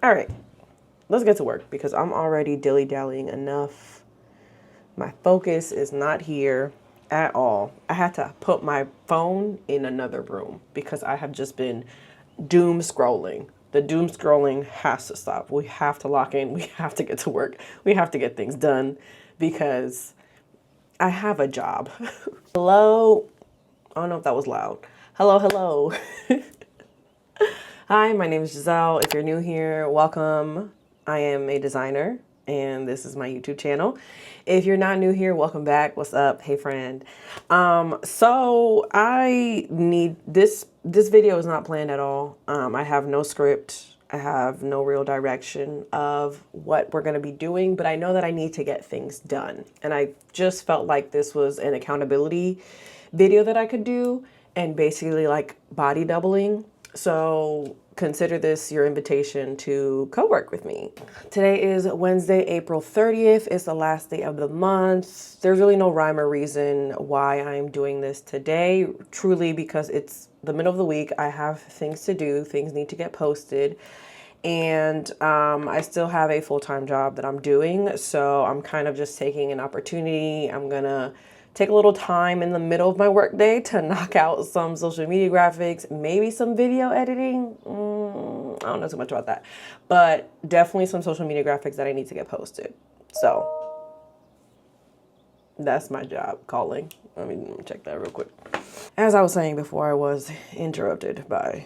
All right, let's get to work because I'm already dilly-dallying enough. My focus is not here at all. I had to put my phone in another room because I have just been doom scrolling. The doom scrolling has to stop. We have to lock in. We have to get to work. We have to get things done because I have a job. Hello. I don't know if that was loud. Hello, hello. Hi, my name is Giselle. If you're new here, welcome. I am a designer and this is my YouTube channel. If you're not new here, welcome back. What's up? Hey friend. So I need this video is not planned at all. I have no script. I have no real direction of what we're going to be doing, but I know that I need to get things done. And I just felt like this was an accountability video that I could do and basically like body doubling. So consider this your invitation to co-work with me. Today is Wednesday, April 30th. It's the last day of the month. There's really no rhyme or reason why I'm doing this today, truly because it's the middle of the week. I have things to do, things need to get posted. And I still have a full-time job that I'm doing. So I'm kind of just taking an opportunity. I'm gonna take a little time in the middle of my workday to knock out some social media graphics, maybe some video editing. I don't know too much about that, but definitely some social media graphics that I need to get posted. So that's my job calling. Let me check that real quick. As I was saying before, I was interrupted by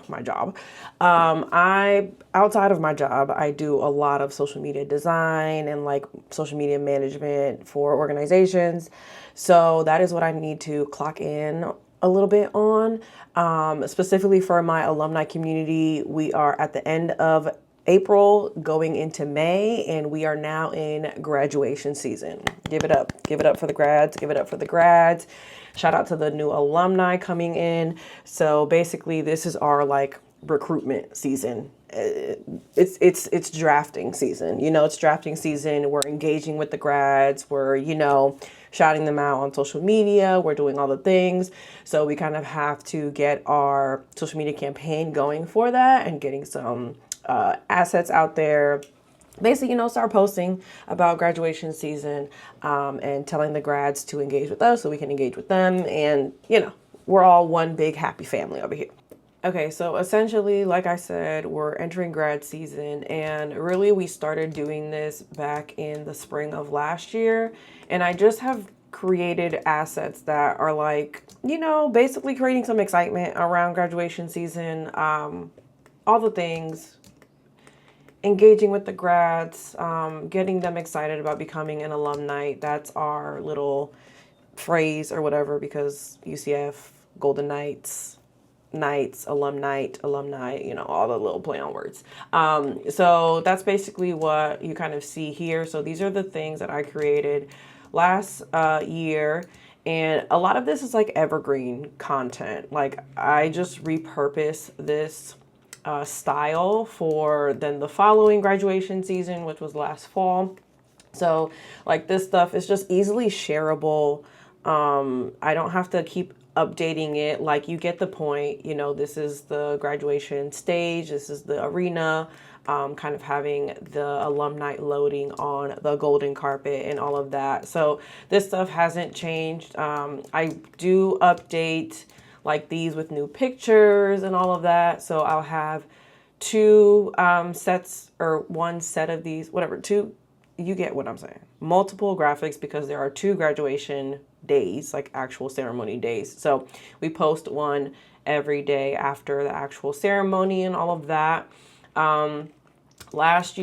my job. Outside of my job, I do a lot of social media design and like social media management for organizations. So that is what I need to clock in a little bit on. Specifically for my alumni community, we are at the end of April going into May, and we are now in graduation season. Give it up for the grads, give it up for the grads. Shout out to the new alumni coming in. So basically this is our like recruitment season. It's drafting season. It's drafting season. We're engaging with the grads. We're, shouting them out on social media. We're doing all the things. So we kind of have to get our social media campaign going for that and getting some assets out there. Basically, start posting about graduation season and telling the grads to engage with us so we can engage with them. And, we're all one big happy family over here. Okay, so essentially, like I said, we're entering grad season, and really we started doing this back in the spring of last year. And I just have created assets that are like, basically creating some excitement around graduation season, all the things. Engaging with the grads, getting them excited about becoming an alumni. That's our little phrase or whatever, because UCF, Golden Knights, alumni, all the little play on words. So that's basically what you kind of see here. So these are the things that I created last year. And a lot of this is like evergreen content. Like I just repurpose this style for then the following graduation season, which was last fall. So like this stuff is just easily shareable. I don't have to keep updating it. Like you get the point, this is the graduation stage. This is the arena, kind of having the alumni loading on the golden carpet and all of that. So this stuff hasn't changed. I do update like these with new pictures and all of that. So I'll have two sets or one set of these, whatever, two, you get what I'm saying. Multiple graphics because there are two graduation days, like actual ceremony days. So we post one every day after the actual ceremony and all of that. Last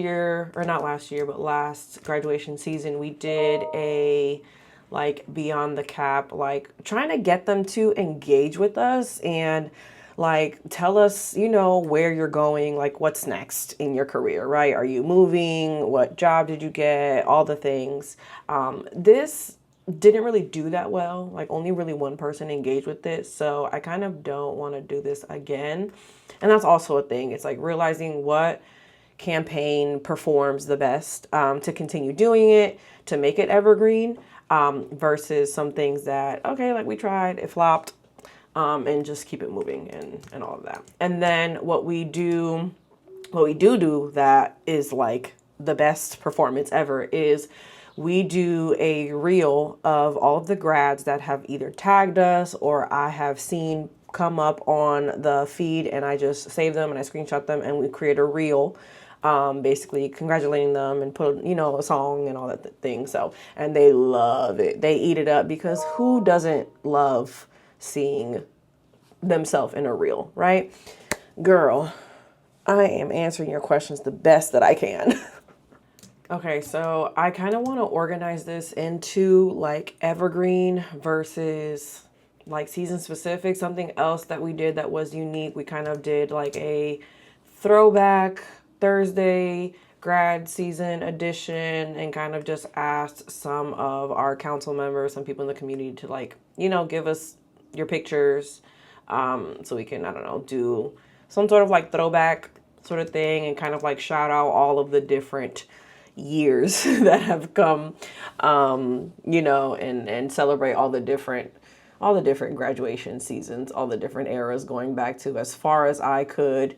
graduation season, we did a like beyond the cap, like trying to get them to engage with us and like tell us, where you're going, like what's next in your career, right? Are you moving? What job did you get? All the things. This didn't really do that well. Like only really one person engaged with it. So I kind of don't want to do this again. And that's also a thing. It's like realizing what campaign performs the best to continue doing it, to make it evergreen. Versus some things that, okay, like we tried, it flopped, and just keep it moving and all of that. And then what we do What we do that is like the best performance ever is we do a reel of all of the grads that have either tagged us or I have seen come up on the feed, and I just save them and I screenshot them and we create a reel, basically congratulating them and put, you know, a song and all that thing. So, and they love it. They eat it up because who doesn't love seeing themselves in a reel, right? Girl, I am answering your questions the best that I can. Okay, so I kind of want to organize this into like evergreen versus like season specific. Something else that we did that was unique. We kind of did like a throwback Thursday grad season edition and kind of just asked some of our council members, some people in the community to like, you know, give us your pictures, so we can, I don't know, do some sort of like throwback sort of thing and kind of like shout out all of the different years that have come, you know, and celebrate all the different graduation seasons, all the different eras going back to as far as I could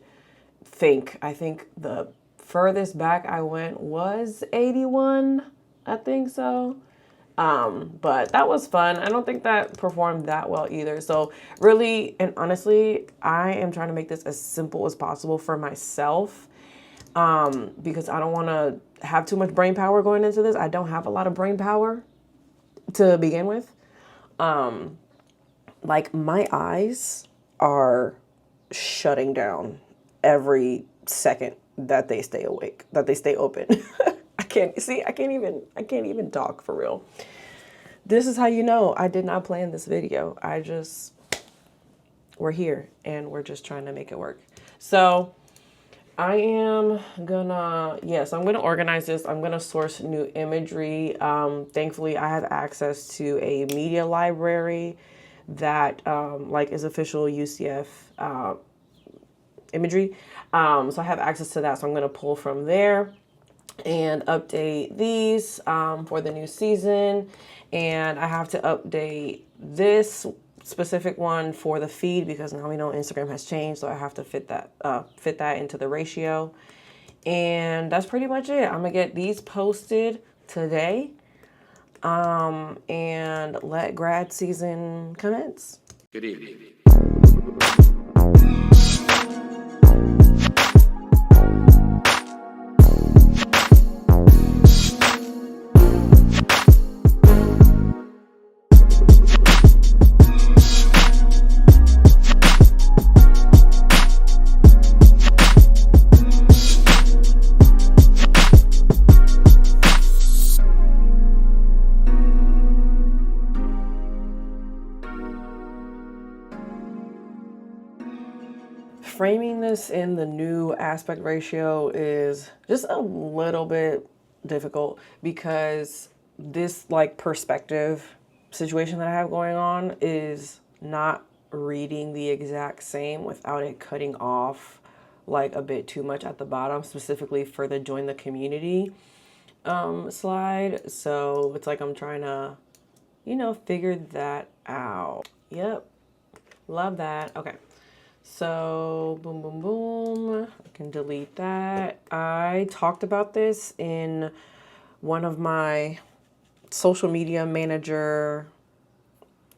think. I think the furthest back I went was 81. I think so. But that was fun. I don't think that performed that well either. So really and honestly, I am trying to make this as simple as possible for myself, because I don't want to have too much brain power going into this. I don't have a lot of brain power to begin with. Like my eyes are shutting down every second that they stay awake, that they stay open. I can't even talk for real. This is how you know I did not plan this video. We're here and we're just trying to make it work. So I am gonna, yes, I'm gonna organize this. I'm gonna source new imagery. Thankfully I have access to a media library that like is official UCF imagery. So I have access to that. So I'm gonna pull from there and update these for the new season. And I have to update this specific one for the feed because now we know Instagram has changed. So I have to fit that into the ratio. And that's pretty much it. I'm gonna get these posted today and let grad season commence. Good evening. Framing this in the new aspect ratio is just a little bit difficult because this like perspective situation that I have going on is not reading the exact same without it cutting off like a bit too much at the bottom, specifically for the join the community slide. So it's like I'm trying to, you know, figure that out. Yep. Love that. Okay. So boom, boom, boom. I can delete that. I talked about this in one of my social media manager.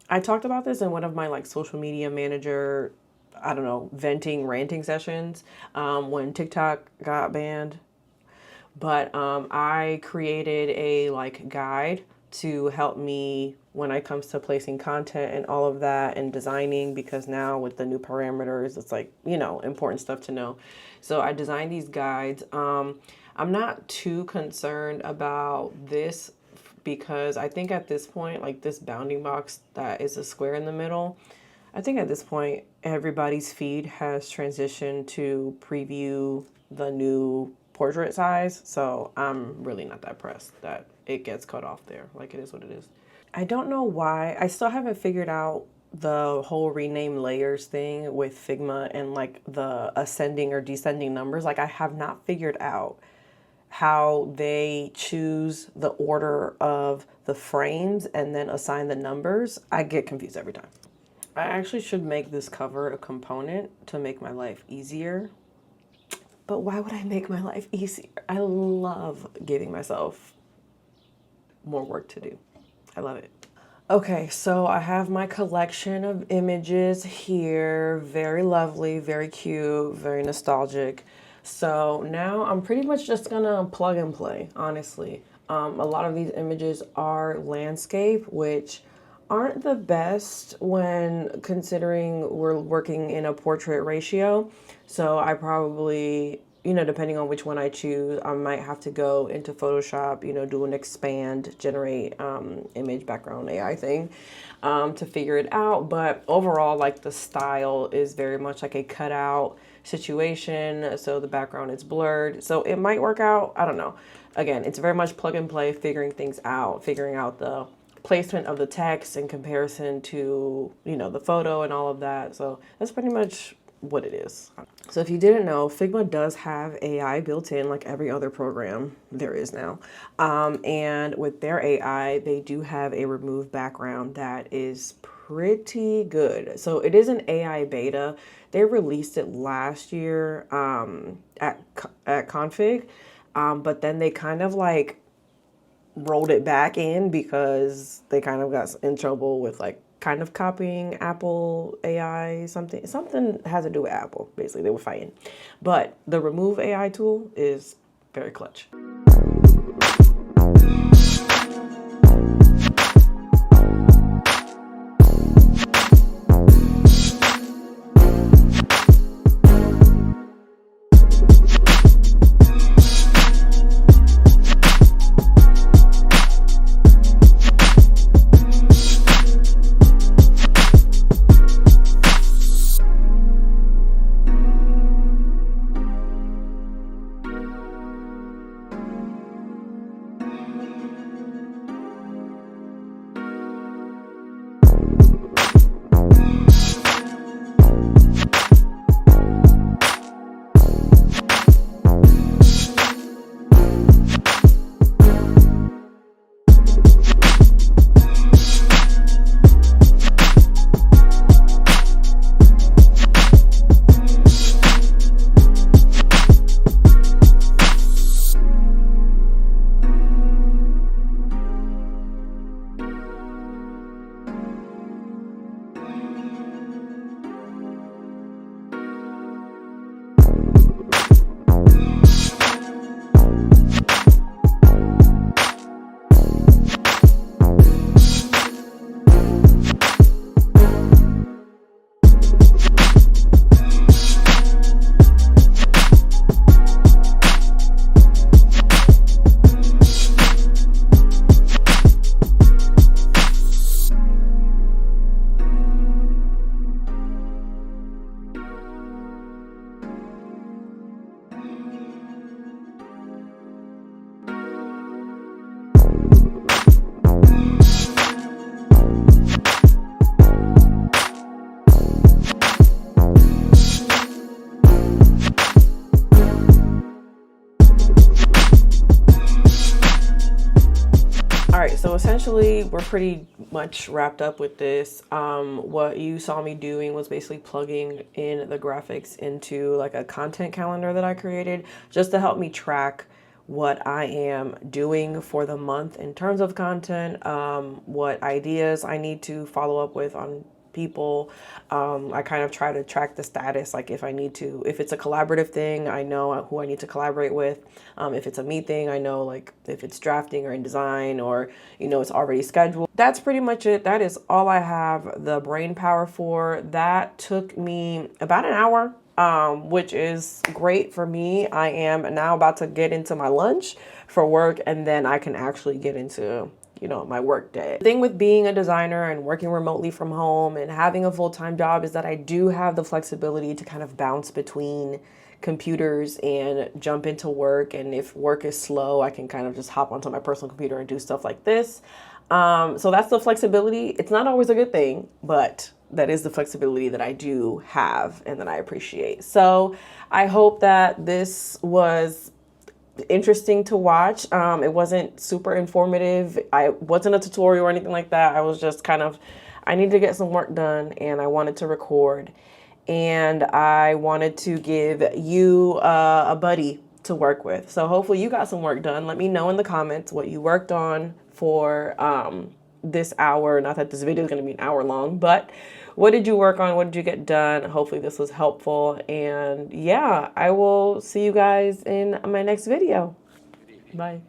I talked about this in one of my like social media manager, I don't know, venting, ranting sessions when TikTok got banned. But I created a like guide to help me when it comes to placing content and all of that and designing, because now with the new parameters, it's like, you know, important stuff to know. So I designed these guides. I'm not too concerned about this because I think at this point, like this bounding box that is a square in the middle, I think at this point, everybody's feed has transitioned to preview the new portrait size. So I'm really not that pressed that it gets cut off there. Like it is what it is. I don't know why. I still haven't figured out the whole rename layers thing with Figma and like the ascending or descending numbers. Like I have not figured out how they choose the order of the frames and then assign the numbers. I get confused every time. I actually should make this cover a component to make my life easier. but why would I make my life easier? I love giving myself more work to do. I love it. Okay, so I have my collection of images here. Very lovely, very cute, very nostalgic. So now I'm pretty much just gonna plug and play, honestly. A lot of these images are landscape, which aren't the best when considering we're working in a portrait ratio. So I probably, depending on which one I choose, I might have to go into Photoshop, do an expand, generate image background AI thing to figure it out. But overall, like the style is very much like a cutout situation. So the background is blurred. So it might work out. I don't know. Again, it's very much plug and play, figuring things out, figuring out the placement of the text in comparison to, the photo and all of that. So that's pretty much what it is. So if you didn't know, Figma does have AI built in like every other program there is now. And with their AI, they do have a remove background that is pretty good. So it is an AI beta. They released it last year at Config, but then they kind of like rolled it back in because they kind of got in trouble with like kind of copying Apple AI, something has to do with Apple. Basically, they were fighting. But the remove AI tool is very clutch. All right, so essentially we're pretty much wrapped up with this. What you saw me doing was basically plugging in the graphics into like a content calendar that I created just to help me track what I am doing for the month in terms of content, what ideas I need to follow up with on people. I kind of try to track the status, like if it's a collaborative thing, I know who I need to collaborate with. If it's a me thing, I know like if it's drafting or in design or, it's already scheduled. That's pretty much it. That is all I have the brain power for. That took me about an hour, which is great for me. I am now about to get into my lunch for work, and then I can actually get into my work day. The thing with being a designer and working remotely from home and having a full-time job is that I do have the flexibility to kind of bounce between computers and jump into work. And if work is slow, I can kind of just hop onto my personal computer and do stuff like this. So that's the flexibility. It's not always a good thing, but that is the flexibility that I do have and that I appreciate. So I hope that this was interesting to watch. It wasn't super informative. I wasn't a tutorial or anything like that. I was just I needed to get some work done and I wanted to record. and I wanted to give you a buddy to work with. So hopefully you got some work done. Let me know in the comments what you worked on for this hour. Not that this video is going to be an hour long, but what did you work on? What did you get done? Hopefully this was helpful. And yeah, I will see you guys in my next video. Bye.